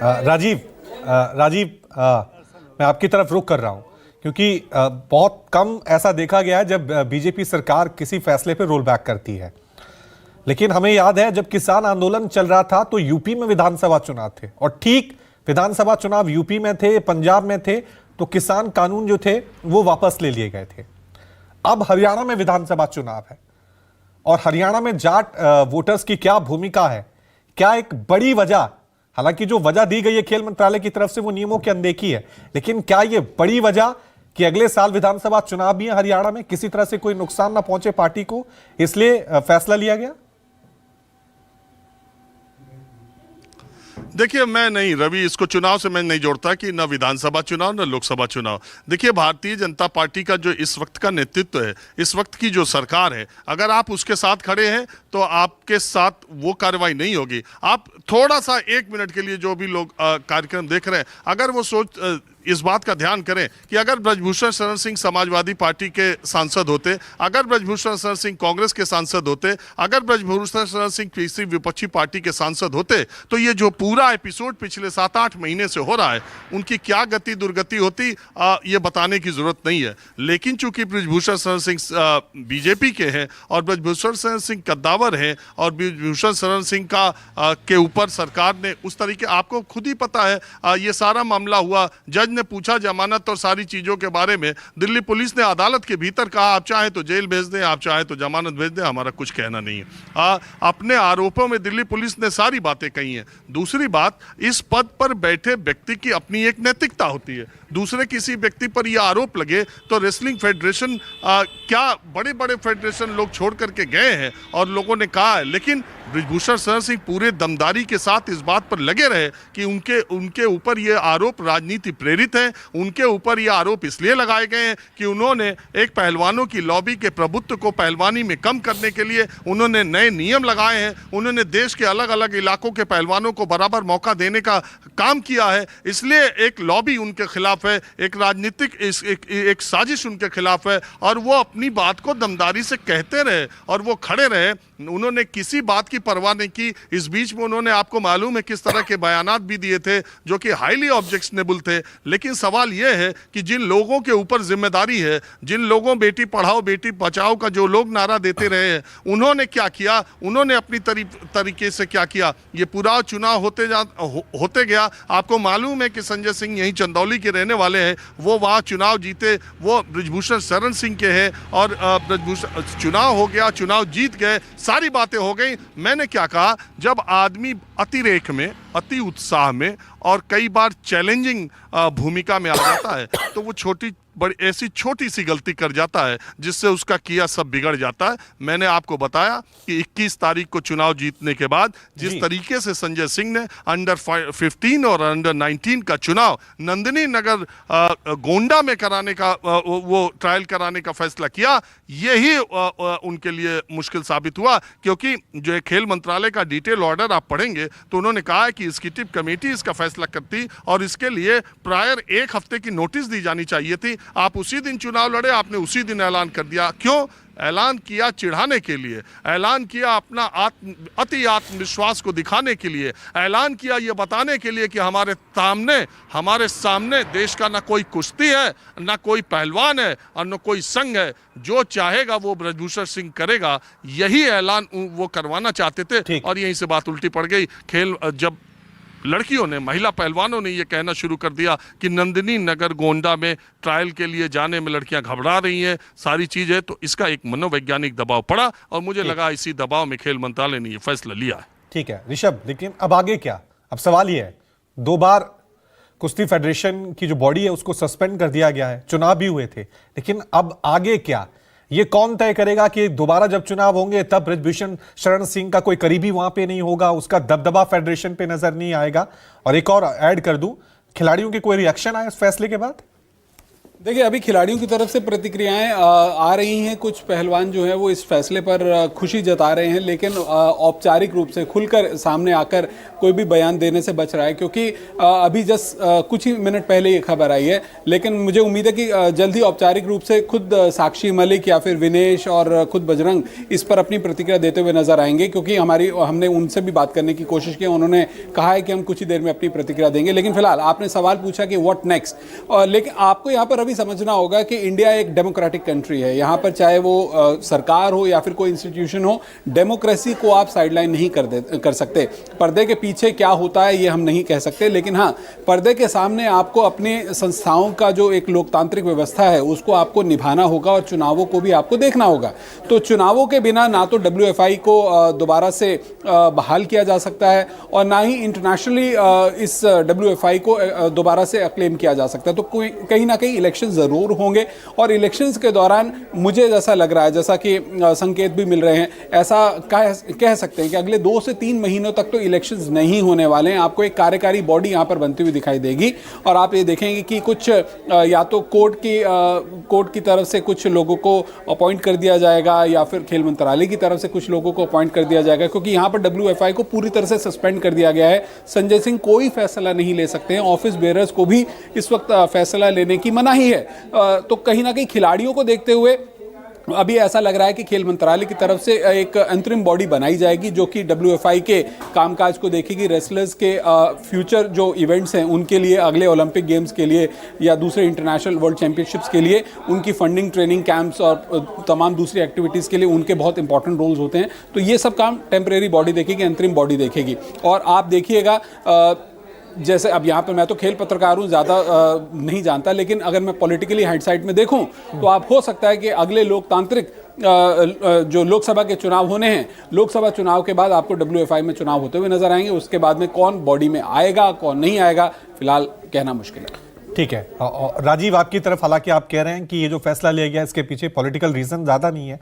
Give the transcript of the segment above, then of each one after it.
राजीव राजीव मैं आपकी तरफ रुख कर रहा हूं क्योंकि बहुत कम ऐसा देखा गया है जब बीजेपी सरकार किसी फैसले पर रोल बैक करती है। लेकिन हमें याद है जब किसान आंदोलन चल रहा था तो यूपी में विधानसभा चुनाव थे और ठीक विधानसभा चुनाव यूपी में थे, पंजाब में थे, तो किसान कानून जो थे वो वापस ले लिए गए थे। अब हरियाणा में विधानसभा चुनाव है और हरियाणा में जाट वोटर्स की क्या भूमिका है, क्या एक बड़ी वजह, हालांकि जो वजह दी गई है खेल मंत्रालय की तरफ से वो नियमों की अनदेखी है, लेकिन क्या ये बड़ी वजह कि अगले साल विधानसभा चुनाव भी है हरियाणा में, किसी तरह से कोई नुकसान ना पहुंचे पार्टी को, इसलिए फैसला लिया गया? देखिए, मैं नहीं रवि, इसको चुनाव से मैं नहीं जोड़ता कि ना विधानसभा चुनाव ना लोकसभा चुनाव। देखिए, भारतीय जनता पार्टी का जो इस वक्त का नेतृत्व है, इस वक्त की जो सरकार है, अगर आप उसके साथ खड़े हैं तो आपके साथ वो कार्रवाई नहीं होगी। आप थोड़ा सा 1 मिनट के लिए जो भी लोग कार्यक्रम देख रहे हैं, अगर वो इस बात का ध्यान करें कि अगर ब्रजभूषण शरण सिंह समाजवादी पार्टी के सांसद होते, अगर ब्रजभूषण शरण सिंह कांग्रेस के सांसद होते, अगर ब्रजभूषण शरण सिंह किसी विपक्षी पार्टी के सांसद होते, तो ये जो पूरा एपिसोड पिछले 7-8 महीने से हो रहा है, उनकी क्या गति दुर्गति होती ये बताने की जरूरत नहीं है। लेकिन चूंकि ब्रजभूषण शरण सिंह बीजेपी के हैं और ब्रजभूषण शरण सिंह कद्दावर हैं और ब्रजभूषण शरण सिंह का के ऊपर सरकार ने उस तरीके, आपको खुद ही पता है, ये सारा मामला हुआ, जज ने पूछा जमानत और सारी चीजों के बारे में, दिल्ली पुलिस ने अदालत के भीतर कहा आप चाहे तो जेल भेज दें, आप चाहे तो जमानत भेज दें, हमारा कुछ कहना नहीं है। अपने आरोपों में दिल्ली पुलिस ने सारी बातें कही हैं। दूसरी बात, इस पद पर बैठे व्यक्ति की अपनी एक नैतिकता होती है। दूसरे किसी व्यक्ति पर यह आरोप लगे तो रेसलिंग फेडरेशन, क्या बड़े बड़े फेडरेशन लोग छोड़ करके गए हैं और लोगों ने कहा है, लेकिन ब्रजभूषण शरण सिंह पूरे दमदारी के साथ इस बात पर लगे रहे कि उनके ऊपर ये आरोप राजनीति प्रेरित है। उनके ऊपर ये आरोप इसलिए लगाए गए हैं कि उन्होंने एक पहलवानों की लॉबी के प्रभुत्व को पहलवानी में कम करने के लिए उन्होंने नए नियम लगाए हैं। उन्होंने देश के अलग अलग इलाकों के पहलवानों को बराबर मौका देने का काम किया है, इसलिए एक लॉबी उनके खिलाफ है, एक राजनीतिक एक साजिश उनके खिलाफ है और वो अपनी बात को दमदारी से कहते रहे और वो खड़े रहे। उन्होंने किसी बात की परवाह नहीं की। इस बीच में उन्होंने, आपको मालूम है, किस तरह के बयानात भी दिए थे जो कि हाईली ऑब्जेक्शनेबल थे। लेकिन सवाल यह है कि जिन लोगों के ऊपर जिम्मेदारी है, जिन लोगों बेटी पढ़ाओ बेटी बचाओ का जो लोग नारा देते रहे हैं, उन्होंने क्या किया, उन्होंने अपनी तरीके से क्या किया। ये पूरा चुनाव होते गया। आपको मालूम है कि संजय सिंह यहीं चंदौली के रहने वाले हैं, वो वहाँ चुनाव जीते, वो ब्रजभूषण शरण सिंह के हैं और ब्रजभूषण चुनाव हो गया, चुनाव जीत गए, सारी बातें हो गई। मैंने क्या कहा, जब आदमी अतिरेक में, अति उत्साह में और कई बार चैलेंजिंग भूमिका में आ जाता है तो वो ऐसी छोटी सी गलती कर जाता है जिससे उसका किया सब बिगड़ जाता है। मैंने आपको बताया कि 21 तारीख को चुनाव जीतने के बाद जिस तरीके से संजय सिंह ने अंडर 15 और अंडर 19 का चुनाव नंदिनी नगर गोंडा में कराने का, वो ट्रायल कराने का फैसला किया, यही उनके लिए मुश्किल साबित हुआ। क्योंकि जो खेल मंत्रालय का डिटेल ऑर्डर आप पढ़ेंगे तो उन्होंने कहा है कि एग्जीक्यूटिव कमेटी इसका फैसला करती और इसके लिए प्रायर 1 हफ्ते की नोटिस दी जानी चाहिए थी। आप उसी दिन चुनाव लड़े, आपने उसी दिन ऐलान कर दिया। क्यों ऐलान किया? चिढ़ाने के लिए ऐलान किया, अपना अति आत्मविश्वास को दिखाने के लिए ऐलान किया, ये बताने के लिए कि हमारे सामने देश का ना कोई कुश्ती है, ना कोई पहलवान है और ना कोई संघ है, जो चाहेगा वो ब्रजभूषण सिंह करेगा। यही ऐलान वो करवाना चाहते थे और यहीं से बात उल्टी पड़ गई। जब लड़कियों ने, महिला पहलवानों ने ये कहना शुरू कर दिया कि नंदिनी नगर गोंडा में ट्रायल के लिए जाने में लड़कियां घबरा रही हैं, सारी चीजें, तो इसका एक मनोवैज्ञानिक दबाव पड़ा और मुझे लगा इसी दबाव में खेल मंत्रालय ने ये फैसला लिया है। ठीक है ऋषभ, लेकिन अब आगे क्या? अब सवाल ये है, 2 बार कुश्ती फेडरेशन की जो बॉडी है उसको सस्पेंड कर दिया गया है, चुनाव भी हुए थे, लेकिन अब आगे क्या? ये कौन तय करेगा कि दोबारा जब चुनाव होंगे तब ब्रजभूषण शरण सिंह का कोई करीबी वहां पे नहीं होगा, उसका दबदबा फेडरेशन पे नजर नहीं आएगा? और एक और ऐड कर दूं, खिलाड़ियों के कोई रिएक्शन आया इस फैसले के बाद? देखिए, अभी खिलाड़ियों की तरफ से प्रतिक्रियाएं आ रही हैं। कुछ पहलवान जो है वो इस फैसले पर खुशी जता रहे हैं, लेकिन औपचारिक रूप से खुलकर सामने आकर कोई भी बयान देने से बच रहा है, क्योंकि अभी जस्ट कुछ ही मिनट पहले ये खबर आई है। लेकिन मुझे उम्मीद है कि जल्द ही औपचारिक रूप से खुद साक्षी मलिक या फिर विनेश और खुद बजरंग इस पर अपनी प्रतिक्रिया देते हुए नजर आएंगे, क्योंकि हमने उनसे भी बात करने की कोशिश की। उन्होंने कहा है कि हम कुछ ही देर में अपनी प्रतिक्रिया देंगे। लेकिन फिलहाल आपने सवाल पूछा कि व्हाट नेक्स्ट, लेकिन आपको यहाँ पर समझना होगा कि इंडिया एक डेमोक्रेटिक कंट्री है। यहाँ पर चाहे वो सरकार हो या फिर कोई इंस्टीट्यूशन हो, डेमोक्रेसी को आप साइडलाइन नहीं कर सकते। पर्दे के पीछे क्या होता है ये हम नहीं कह सकते, लेकिन हाँ, पर्दे के सामने आपको अपने संस्थाओं का जो एक लोकतांत्रिक व्यवस्था है उसको आपको निभाना होगा और चुनावों को भी आपको देखना होगा। तो चुनावों के बिना ना तो WFI को दोबारा से बहाल किया जा सकता है और ना ही इंटरनेशनली इस WFI को दोबारा से अक्लेम किया जा सकता है। तो कहीं ना कहीं इलेक्शन जरूर होंगे और इलेक्शंस के दौरान मुझे जैसा लग रहा है, जैसा कि संकेत भी मिल रहे हैं, ऐसा कह सकते हैं कि अगले 2 से 3 महीनों तक तो इलेक्शंस नहीं होने वाले हैं। आपको एक कार्यकारी बॉडी यहां पर बनती हुई दिखाई देगी और आप ये देखेंगे कि कुछ या तो कोर्ट की तरफ से कुछ लोगों को अपॉइंट कर दिया जाएगा या फिर खेल मंत्रालय की तरफ से कुछ लोगों को अपॉइंट कर दिया जाएगा, क्योंकि यहां पर WFI को पूरी तरह से सस्पेंड कर दिया गया है। संजय सिंह कोई फैसला नहीं ले सकते हैं, ऑफिस बेयरर्स को भी इस वक्त फैसला लेने की मनाही है। तो कहीं ना कहीं खिलाड़ियों को देखते हुए अभी ऐसा लग रहा है कि खेल मंत्रालय की तरफ से एक अंतरिम बॉडी बनाई जाएगी जो कि WFI के कामकाज को देखेगी। रेसलर्स के फ्यूचर जो इवेंट्स हैं उनके लिए, अगले ओलंपिक गेम्स के लिए या दूसरे इंटरनेशनल वर्ल्ड चैंपियनशिप्स के लिए उनकी फंडिंग, ट्रेनिंग कैंप्स और तमाम दूसरी एक्टिविटीज़ के लिए उनके बहुत इंपॉर्टेंट रोल्स होते हैं। तो ये सब काम टेम्परेरी बॉडी देखेगी, अंतरिम बॉडी देखेगी। और आप देखिएगा, जैसे अब यहाँ पर मैं तो खेल पत्रकार हूँ, ज़्यादा नहीं जानता, लेकिन अगर मैं पॉलिटिकली हाइंडसाइट में देखूँ तो आप हो सकता है कि अगले लोकतांत्रिक जो लोकसभा के चुनाव होने हैं, लोकसभा चुनाव के बाद आपको WFI में चुनाव होते हुए नजर आएंगे। उसके बाद में कौन बॉडी में आएगा, कौन नहीं आएगा, फिलहाल कहना मुश्किल है। ठीक है राजीव, आपकी तरफ हालांकि आप कह रहे हैं कि ये जो फैसला लिया गया इसके पीछे पॉलिटिकल रीजन ज्यादा नहीं है,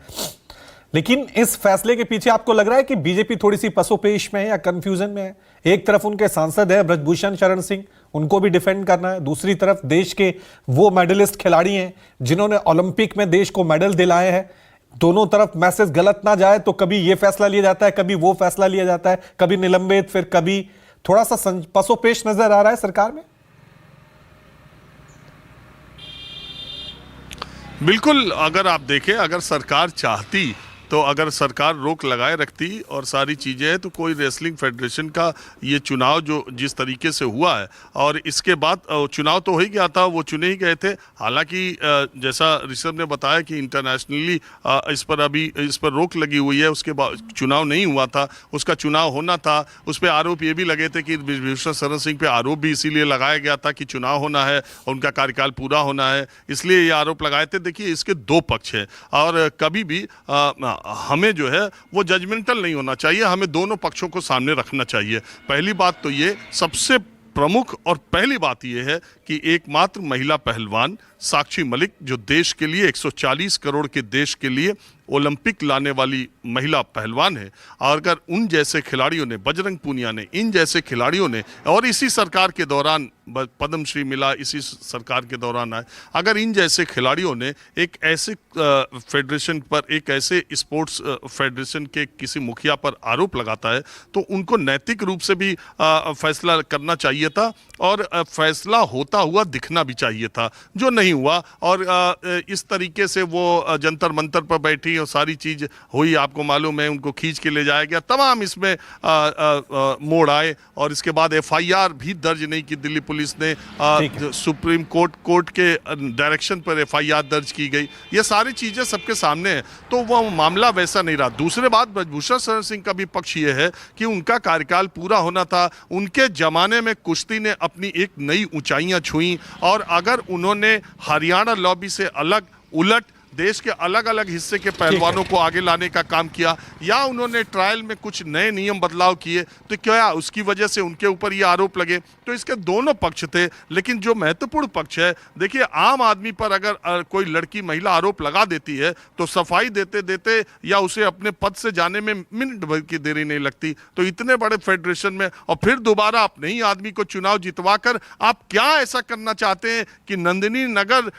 लेकिन इस फैसले के पीछे आपको लग रहा है कि बीजेपी थोड़ी सी पसोपेश में है या कंफ्यूजन में है? एक तरफ उनके सांसद है ब्रजभूषण शरण सिंह, उनको भी डिफेंड करना है, दूसरी तरफ देश के वो मेडलिस्ट खिलाड़ी हैं जिन्होंने ओलंपिक में देश को मेडल दिलाए हैं। दोनों तरफ मैसेज गलत ना जाए तो कभी ये फैसला लिया जाता है, कभी वो फैसला लिया जाता है, कभी निलंबित, फिर कभी थोड़ा सा पसोपेश नजर आ रहा है सरकार में। बिल्कुल, अगर आप देखें, अगर सरकार चाहती तो अगर सरकार रोक लगाए रखती और सारी चीज़ें हैं, तो कोई रेसलिंग फेडरेशन का ये चुनाव जो जिस तरीके से हुआ है, और इसके बाद चुनाव तो हो ही गया था, वो चुने ही गए थे। हालांकि जैसा ऋषभ ने बताया कि इंटरनेशनली इस पर रोक लगी हुई है, उसके बाद चुनाव नहीं हुआ था, उसका चुनाव होना था। उस पर आरोप ये भी लगे थे कि ब्रजभूषण शरण सिंह पे आरोप भी इसीलिए लगाया गया था कि चुनाव होना है और उनका कार्यकाल पूरा होना है, इसलिए ये आरोप लगाए थे। देखिए, इसके 2 पक्ष हैं और कभी भी हमें जो है वो जजमेंटल नहीं होना चाहिए, हमें दोनों पक्षों को सामने रखना चाहिए। पहली बात तो ये सबसे प्रमुख और पहली बात यह है कि एकमात्र महिला पहलवान साक्षी मलिक, जो देश के लिए 140 करोड़ के देश के लिए ओलंपिक लाने वाली महिला पहलवान है, और अगर उन जैसे खिलाड़ियों ने, बजरंग पूनिया ने, इन जैसे खिलाड़ियों ने, और इसी सरकार के दौरान पद्मश्री मिला, इसी सरकार के दौरान आए, अगर इन जैसे खिलाड़ियों ने एक ऐसे फेडरेशन पर, एक ऐसे स्पोर्ट्स फेडरेशन के किसी मुखिया पर आरोप लगाता है, तो उनको नैतिक रूप से भी फैसला करना चाहिए था और फैसला होता हुआ दिखना भी चाहिए था, जो नहीं हुआ। और इस तरीके से वो जंतर मंतर पर बैठी और सारी चीज हुई, आपको मालूम है, उनको खींच के ले जाया गया, तमाम इसमें मोड़ आए और इसके बाद FIR भी दर्ज नहीं की दिल्ली पुलिस ने, सुप्रीम कोर्ट के डायरेक्शन पर FIR दर्ज की गई। ये सारी चीजें सबके सामने है, तो वो मामला वैसा नहीं रहा। दूसरे बात, ब्रजभूषण शरण सिंह का भी पक्ष ये है कि उनका कार्यकाल पूरा होना था, उनके जमाने में कुश्ती ने अपनी एक नई ऊंचाइयां छुई, और अगर उन्होंने हरियाणा लॉबी से अलग उलट देश के अलग अलग हिस्से के पहलवानों को आगे लाने का काम किया, या उन्होंने ट्रायल में कुछ नए नियम बदलाव किए, तो क्या उसकी वजह से उनके ऊपर ये आरोप लगे? तो इसके दोनों पक्ष थे, लेकिन जो महत्वपूर्ण पक्ष है, देखिए आम आदमी पर अगर कोई लड़की महिला आरोप लगा देती है तो सफाई देते देते या उसे अपने पद से जाने में मिनट भर की देरी नहीं लगती। तो इतने बड़े फेडरेशन में और फिर दोबारा अपने ही आदमी को चुनाव जितवाकर आप क्या ऐसा करना चाहते हैं कि नंदिनी नगर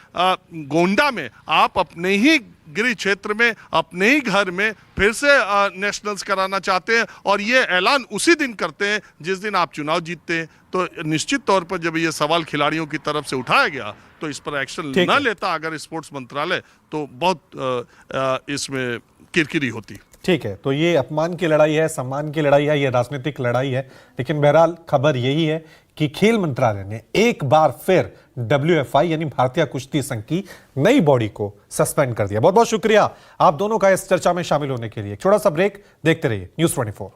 गोंडा में आप अपने ही गृह क्षेत्र में अपने ही घर में फिर से नेशनल्स कराना चाहते हैं, और ये ऐलान उसी दिन करते हैं जिस दिन आप चुनाव जीतते हैं। तो निश्चित तौर पर जब ये सवाल खिलाड़ियों की तरफ से उठाया गया तो इस पर एक्शन न लेता अगर स्पोर्ट्स मंत्रालय, तो बहुत इसमें किरकिरी होती। ठीक है, तो ये अपमान की लड़ाई है, सम्मान की लड़ाई है, ये राजनीतिक लड़ाई है, लेकिन बहरहाल खबर यही है कि खेल मंत्रालय ने एक बार फिर WFI यानी भारतीय कुश्ती संघ की नई बॉडी को सस्पेंड कर दिया। बहुत बहुत शुक्रिया आप दोनों का इस चर्चा में शामिल होने के लिए। छोटा सा ब्रेक, देखते रहिए News 24।